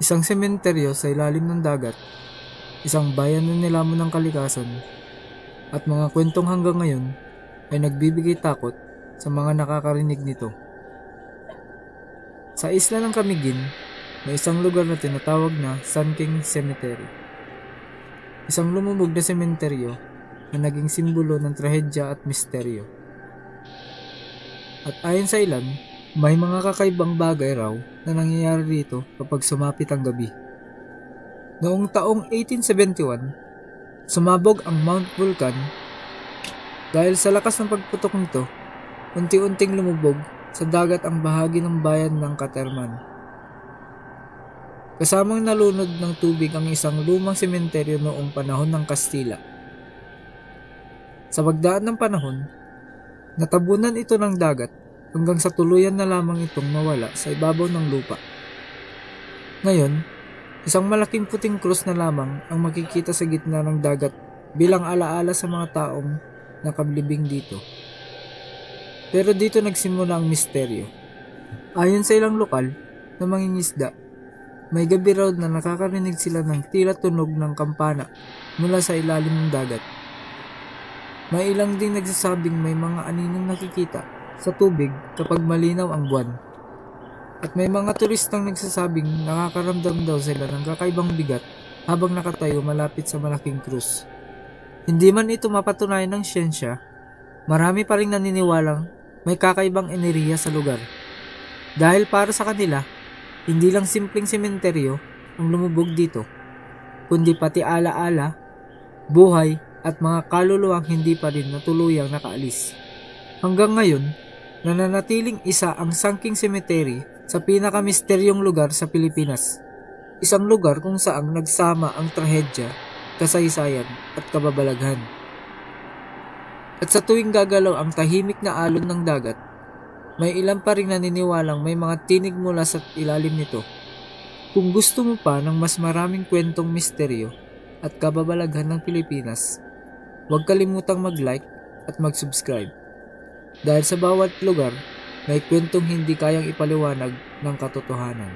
Isang sementeryo sa ilalim ng dagat, isang bayan na nilamon ng kalikasan, at mga kwentong hanggang ngayon ay nagbibigay takot sa mga nakakarinig nito. Sa isla ng Camiguin, may isang lugar na tinatawag na Sun King Cemetery. Isang lumubog na sementeryo na naging simbolo ng trahedya at misteryo. At ayon sa ilan, may mga kakaibang bagay raw na nangyayari dito kapag sumapit ang gabi. Noong taong 1871, sumabog ang Mount Vulcan. Dahil sa lakas ng pagputok nito, unti-unting lumubog sa dagat ang bahagi ng bayan ng Caterman. Kasamang nalunod ng tubig ang isang lumang sementeryo noong panahon ng Kastila. Sa pagdaan ng panahon, natabunan ito ng dagat hanggang sa tuluyan na lamang itong nawala sa ibabaw ng lupa. Ngayon, isang malaking puting krus na lamang ang makikita sa gitna ng dagat bilang alaala sa mga taong nakablibing dito. Pero dito nagsimula ang misteryo. Ayon sa ilang lokal na mangingisda, may gabi raw na nakakarinig sila ng tila tunog ng kampana mula sa ilalim ng dagat. May ilang ding nagsasabing may mga aninong nakikita sa tubig kapag malinaw ang buwan. At may mga turistang nagsasabing nakakaramdam daw sila ng kakaibang bigat habang nakatayo malapit sa malaking krus. Hindi man ito mapatunayan ng siyensya, marami pa rin naniniwalang may kakaibang enerhiya sa lugar. Dahil para sa kanila, hindi lang simpleng sementeryo ang lumubog dito, kundi pati alaala, buhay at mga kaluluwang hindi pa rin natuluyang nakaalis. Hanggang ngayon, nananatiling isa ang Sun King Cemetery sa pinakamisteryong lugar sa Pilipinas. Isang lugar kung saan nagsama ang trahedya, kasaysayan at kababalaghan. At sa tuwing gagalaw ang tahimik na alon ng dagat, may ilan pa rin naniniwalang may mga tinig mula sa ilalim nito. Kung gusto mo pa ng mas maraming kwentong misteryo at kababalaghan ng Pilipinas, huwag kalimutang mag-like at mag-subscribe. Dahil sa bawat lugar, may kwentong hindi kayang ipaliwanag ng katotohanan.